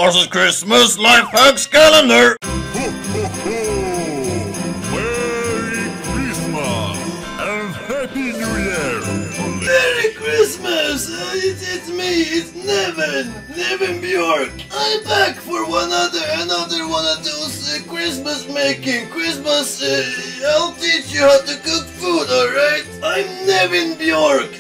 Arson's Christmas Lifehax calendar! Ho, ho, ho! Merry Christmas and Happy New Year! Merry Christmas! It's me, it's Nevin Bjork. I'm back for another one of those Christmas making. I'll teach you how to cook food, alright? I'm Nevin Bjork,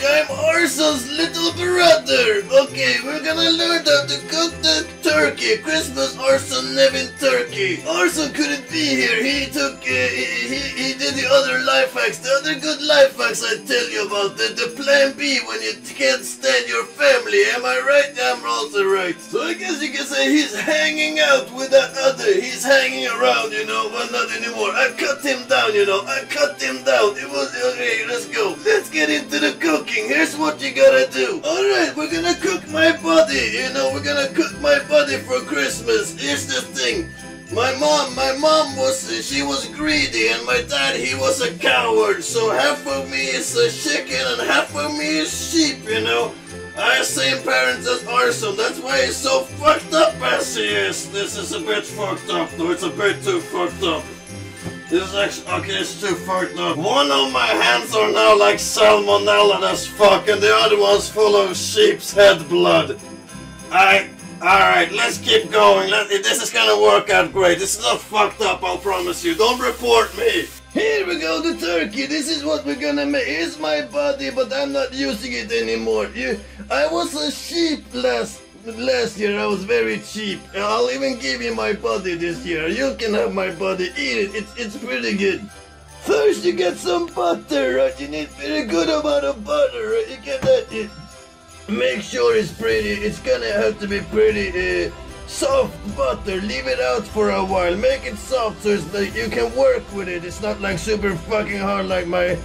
I'm Arson's little brother. Okay, we're gonna learn how to cook the turkey, Christmas Arson Nevin turkey. Arson couldn't be here, he did the other life hacks, the other good life hacks I tell you about, the plan B when you can't stand your family, am I right? I'm also right. So I guess you can say he's hanging out with that other, he's hanging around, you know, but not anymore. I cut him down, you know, It was, okay, let's go. Let's get into the cooking. Here's what you gotta do. Alright, we're gonna cook my body, you know, we're gonna cook my body for Christmas. Here's the thing. My mom she was greedy, and my dad, he was a coward. So half of me is a chicken and half of me is sheep, you know. I have same parents as Arson, that's why he's so fucked up as he is. This is a bit fucked up, though, it's a bit too fucked up. This is actually, okay, it's too fucked up. One of my hands are now like salmonella as fuck, and the other one's full of sheep's head blood. Alright, let's keep going. This is gonna work out great. This is not fucked up, I'll promise you. Don't report me. Here we go, the turkey. This is what we're gonna make. Here's my body, but I'm not using it anymore. I was a sheep last year. I was very cheap. I'll even give you my body this year. You can have my body. Eat it. It's pretty good. First, you get some butter, right? You need a very good amount of butter, right? You get that. Make sure it's pretty. It's gonna have to be pretty soft butter. Leave it out for a while. Make it soft so it's like you can work with it. It's not like super fucking hard like my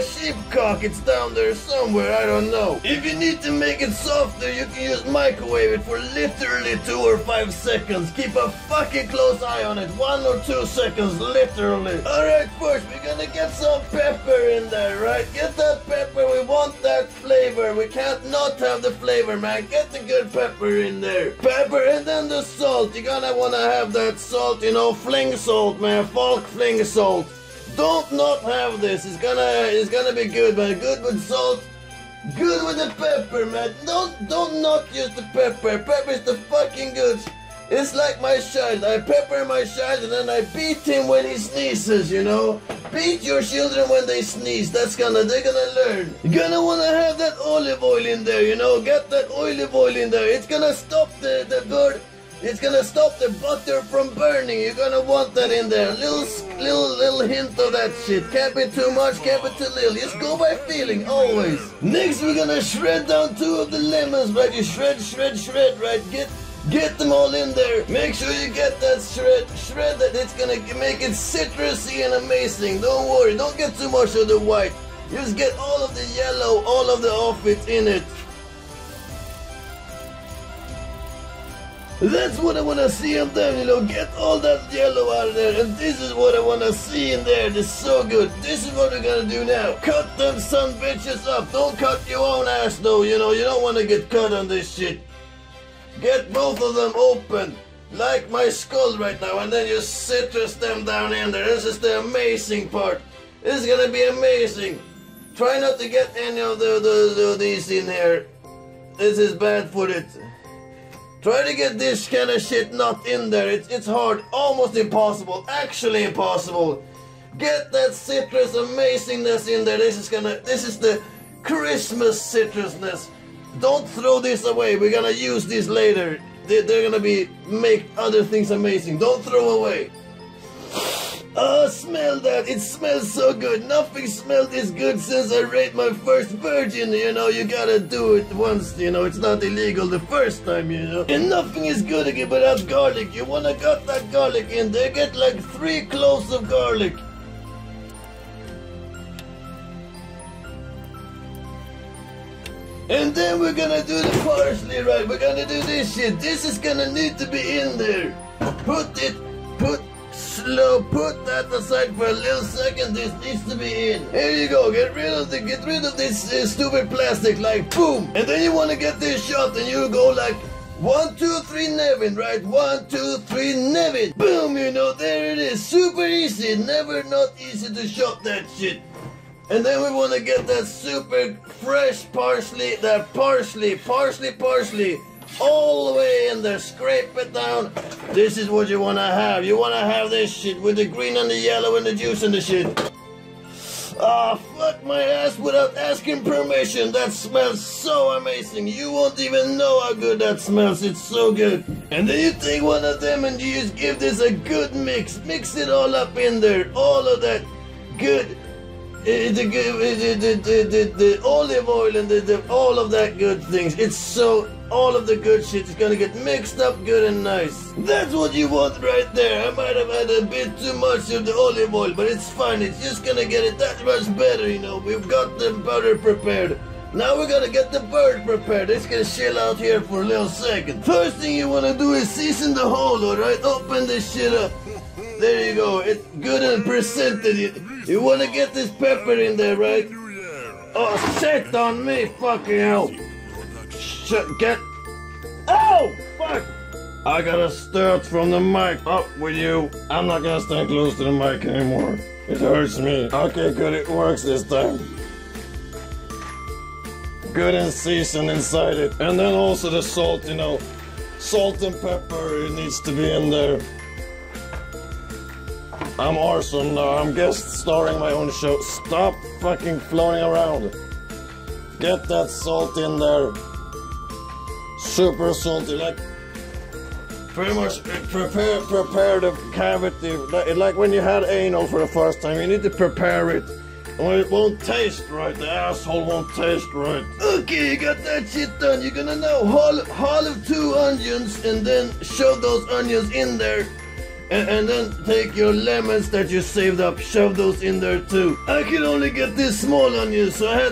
sheep cock. It's down there somewhere. I don't know. If you need to make it softer, you can use microwave it for literally 2 or 5 seconds. Keep a fucking close eye on it. 1 or 2 seconds, literally. Alright, first we're gonna get some pepper in there, right? Get that pepper. We want that flavor. We can't not have the flavor, man. Get the good pepper in there. Pepper, and then the salt. You're gonna wanna have that salt, you know, fling salt, man. Folk fling salt. Don't not have this. It's gonna be good, man. Good with salt. Good with the pepper, man. Don't not use the pepper. Pepper is the fucking good. It's like my child. I pepper my child and then I beat him when he sneezes, you know. Beat your children when they sneeze. They're gonna learn. You're gonna wanna have that olive oil in there, you know. Get that olive oil in there. It's gonna stop the bird. It's gonna stop the butter from burning. You're gonna want that in there. Little hint of that shit. Can't be too much, can't be too little. Just go by feeling, always. Next, we're gonna shred down 2 of the lemons, right? You shred, right? Get them all in there. Make sure you get that shred that. It's gonna make it citrusy and amazing. Don't worry, don't get too much of the white. Just get all of the yellow, all of the off it in it. That's what I wanna see on them, you know, get all that yellow out of there, and this is what I wanna see in there. This is so good. This is what we're gonna do now. Cut them son bitches up. Don't cut your own ass though, you know, you don't wanna get cut on this shit. Get both of them open, like my skull right now, and then you citrus them down in there. This is the amazing part. This is gonna be amazing. Try not to get any of these in here. This is bad for it. Try to get this kind of shit not in there. It's hard, almost impossible, actually impossible. Get that citrus amazingness in there. This is the Christmas citrusness. Don't throw this away. We're gonna use this later. They're gonna make other things amazing. Don't throw away. Oh, smell that. It smells so good. Nothing smelled this good since I raped my first virgin, you know. You gotta do it once, you know. It's not illegal the first time, you know. And nothing is good again without garlic. You wanna got that garlic in there. Get like 3 cloves of garlic. And then we're gonna do the parsley, right? We're gonna do this shit. This is gonna need to be in there. Put that aside for a little second. This needs to be in. Here you go. Get rid of this stupid plastic. Like boom. And then you want to get this shot, and you go like 1, 2, 3, Nevin, right? 1, 2, 3, Nevin. Boom, you know, there it is. Super easy. Never not easy to shop that shit. And then we want to get that super fresh parsley, that parsley, all the way in there. Scrape it down. This is what you want to have. You want to have this shit with the green and the yellow and the juice and the shit. Ah, fuck my ass without asking permission. That smells so amazing. You won't even know how good that smells. It's so good. And then you take one of them and you just give this a good mix. Mix it all up in there. All of that good. The olive oil and all of that good things. It's so, all of the good shit is gonna get mixed up good and nice. That's what you want right there. I might have had a bit too much of the olive oil, but it's fine. It's just gonna get it that much better, you know. We've got the butter prepared. Now we gotta get the bird prepared. It's gonna chill out here for a little second. First thing you wanna do is season the hole, alright? Open this shit up. There you go. It's good and presented. You want to get this pepper in there, right? Oh, shit on me, fucking hell. Get... Oh, fuck. I gotta start from the mic. Up with you. I'm not gonna stand close to the mic anymore. It hurts me. Okay, good. It works this time. Good and seasoned inside it. And then also the salt, you know. Salt and pepper, it needs to be in there. I'm Arson now, I'm guest starring my own show. Stop fucking floating around. Get that salt in there. Super salty, like pretty much prepare the cavity. Like when you had anal for the first time, you need to prepare it. Or it won't taste right, the asshole won't taste right. Okay, you got that shit done. You're gonna now hull of 2 onions and then shove those onions in there. And then take your lemons that you saved up, shove those in there too. I can only get this small onions, so I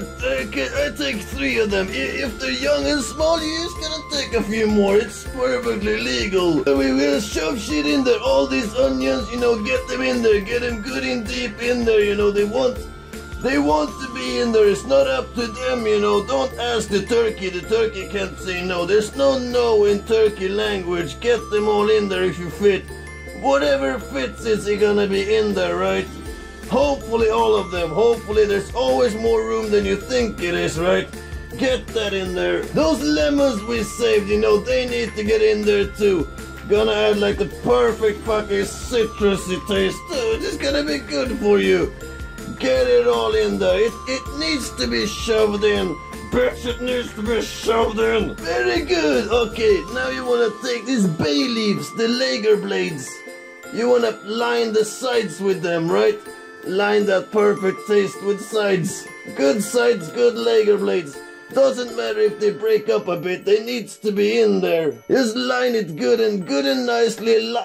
take 3 of them. If they're young and small, you're just gonna take a few more. It's perfectly legal. So we're gonna shove shit in there. All these onions, you know, get them in there. Get them good and deep in there, you know. They want to be in there. It's not up to them, you know. Don't ask the turkey. The turkey can't say no. There's no in turkey language. Get them all in there if you fit. Whatever fits is gonna be in there, right? Hopefully all of them. Hopefully there's always more room than you think it is, right? Get that in there. Those lemons we saved, you know, they need to get in there too. Gonna add like the perfect fucking citrusy taste too. It's gonna be good for you. Get it all in there. It needs to be shoved in. Bitch, it needs to be shoved in. Very good. Okay, now you wanna take these bay leaves, the lager blades. You wanna line the sides with them, right? Line that perfect taste with sides. Good sides, good lager blades. Doesn't matter if they break up a bit, they needs to be in there. Just line it good and nicely.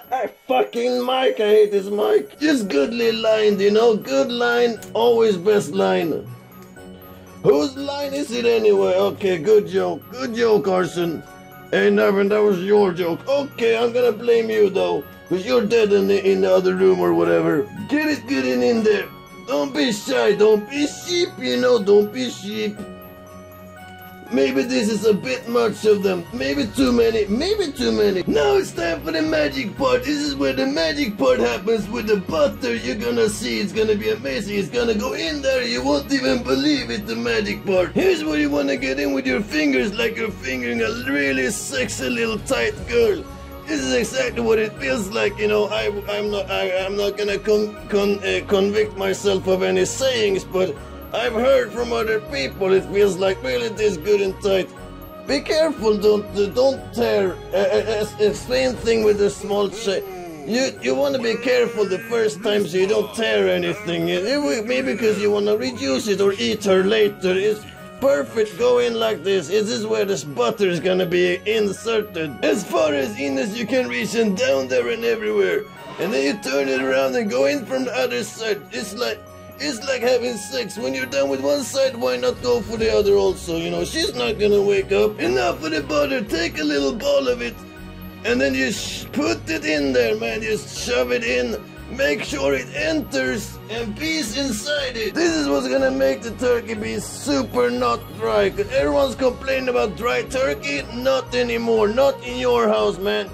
Fucking mic, I hate this mic. Just goodly lined, you know. Good line, always best line. Whose line is it anyway? Okay, good joke. Good joke, Arson. Hey, Nevin, that was your joke. Okay, I'm gonna blame you, though. Because you're dead in the other room or whatever. Get it good and in there. Don't be shy. Don't be sheep, you know. Don't be sheep. Maybe this is a bit much of them. Maybe too many. Maybe too many. Now it's time for the magic part. This is where the magic part happens with the butter. You're gonna see. It's gonna be amazing. It's gonna go in there. You won't even believe it, the magic part. Here's where you wanna get in with your fingers like you're fingering a really sexy little tight girl. This is exactly what it feels like, you know. I'm not gonna convict myself of any sayings, but I've heard from other people it feels like really this good and tight. Be careful, don't tear. Same thing with the small shape. You want to be careful the first time so you don't tear anything. Maybe because you want to reduce it or eat her later. It's perfect. Go in like this. This is where this butter is gonna be inserted. As far as in as you can reach and down there and everywhere. And then you turn it around and go in from the other side. It's like having sex. When you're done with one side, why not go for the other also? You know, she's not gonna wake up. Enough of the butter. Take a little ball of it. And then you put it in there, man. Just shove it in. make sure it enters and pees inside it. This is what's gonna make the turkey be super not dry. Cause everyone's complaining about dry turkey. Not anymore. Not in your house, man.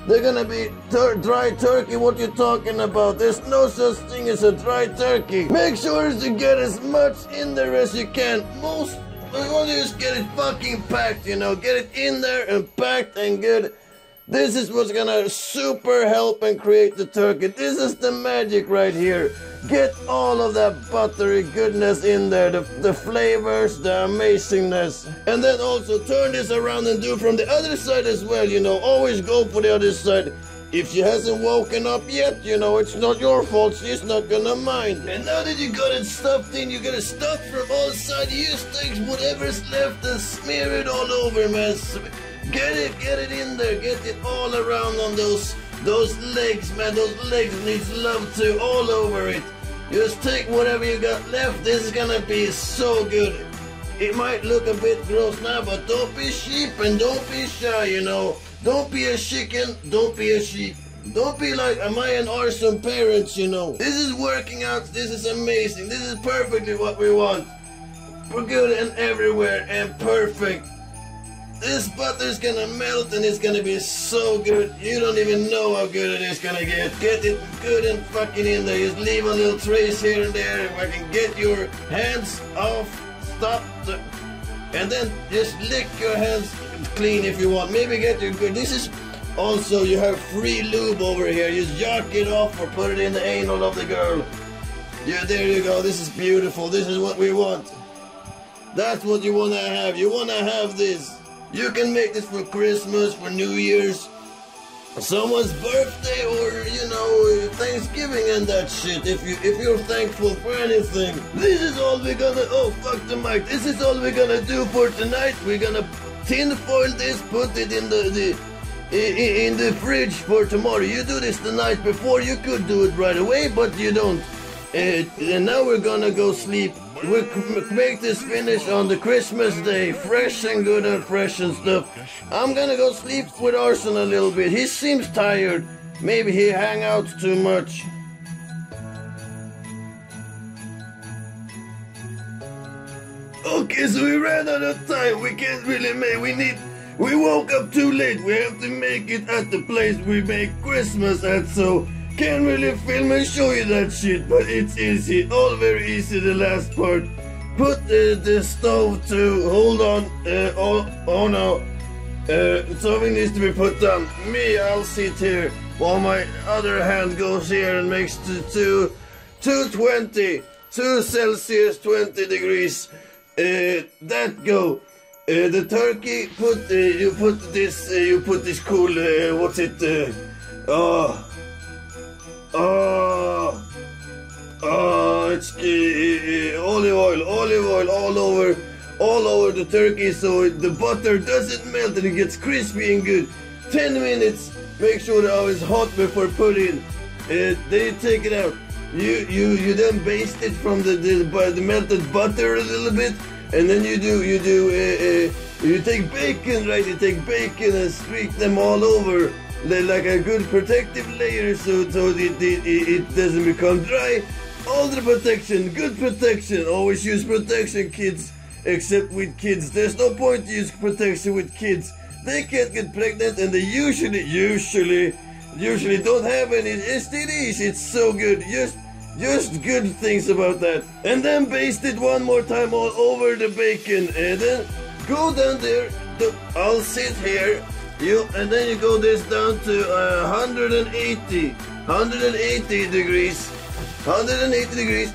They're gonna be dry turkey. What you talking about? There's no such thing as a dry turkey. Make sure to get as much in there as you can. You want to just get it fucking packed, you know. Get it in there and packed and good. This is what's gonna super help and create the turkey. This is the magic right here. Get all of that buttery goodness in there, the flavors, the amazingness. And then also turn this around and do from the other side as well, you know. Always go for the other side. If she hasn't woken up yet, you know, it's not your fault. She's not gonna mind. And now that you got it stuffed in, you gotta stuff from all sides. You just take whatever's left and smear it all over, man. Get it in there. Get it all around on those legs, man. Those legs needs love too, all over it. Just take whatever you got left. This is gonna be so good. It might look a bit gross now, but don't be sheep and don't be shy, you know. Don't be a chicken, don't be a sheep. Don't be like my and Arson parents, you know. This is working out, this is amazing. This is perfectly what we want. We're good and everywhere and perfect. This butter's gonna melt and it's gonna be so good. You don't even know how good it is gonna get. Get it good and fucking in there. Just leave a little trace here and there. If I can get your hands off, stop the... And then just lick your hands clean if you want. Maybe get your good. This is also, you have free lube over here. Just jack it off or put it in the anal of the girl. Yeah, there you go. This is beautiful. This is what we want. That's what you wanna have. You wanna have this. You can make this for Christmas, for New Year's, someone's birthday, or you know, Thanksgiving and that shit. If you're thankful for anything, this is all we're gonna. Oh fuck the mic! This is all we're gonna do for tonight. We're gonna tin foil this, put it in the fridge for tomorrow. You do this the night before. You could do it right away, but you don't. And now we're gonna go sleep. We'll make this finish on the Christmas day, fresh and good and fresh and stuff. I'm gonna go sleep with Arson a little bit. He seems tired. Maybe he hang out too much. Okay, so we ran out of time. We can't really make. We woke up too late. We have to make it at the place we make Christmas at. So. Can't really film and show you that shit, but it's easy. All very easy, the last part. Put the stove to, hold on, oh no. Something needs to be put down. I'll sit here while my other hand goes here and makes to 220, 2 Celsius, 20 degrees. That go. The turkey, you put this cool, what's it, it's olive oil all over the turkey, so the butter doesn't melt and it gets crispy and good. 10 minutes. Make sure the oven's hot before putting. Then you take it out. You then baste it from the melted butter a little bit, and then you take bacon, right? You take bacon and streak them all over. Like a good protective layer, so it doesn't become dry. All the protection, good protection. Always use protection, kids. Except with kids, there's no point to use protection with kids. They can't get pregnant, and they usually don't have any STDs. It's so good. Just good things about that. And then baste it one more time all over the bacon, and then go down there. I'll sit here. And then you go this down to 180 degrees,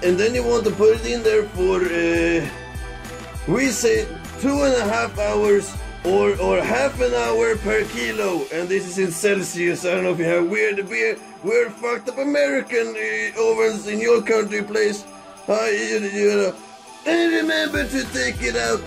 and then you want to put it in there for, we say 2.5 hours or half an hour per kilo, and this is in Celsius. I don't know if you have weird fucked up American ovens in your country, place. You know. And remember to take it out,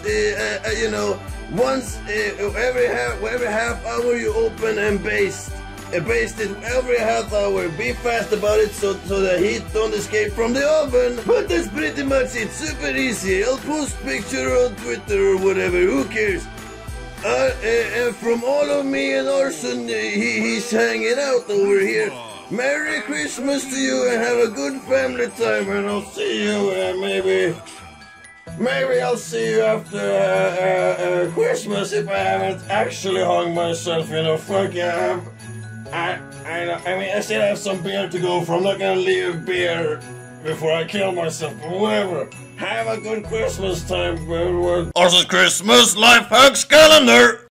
you know, once every half hour you open and baste. Baste it every half hour. Be fast about it so the heat don't escape from the oven. But that's pretty much it. Super easy. I'll post picture on Twitter or whatever. Who cares? And from all of me and Arson, he's hanging out over here. Merry Christmas to you and have a good family time, and I'll see you maybe I'll see you after Christmas if I haven't actually hung myself, you know. Fuck yeah. I mean, I still have some beer to go for. I'm not gonna leave beer before I kill myself, but whatever. Have a good Christmas time, everyone. Arson's Christmas Lifehacks calendar.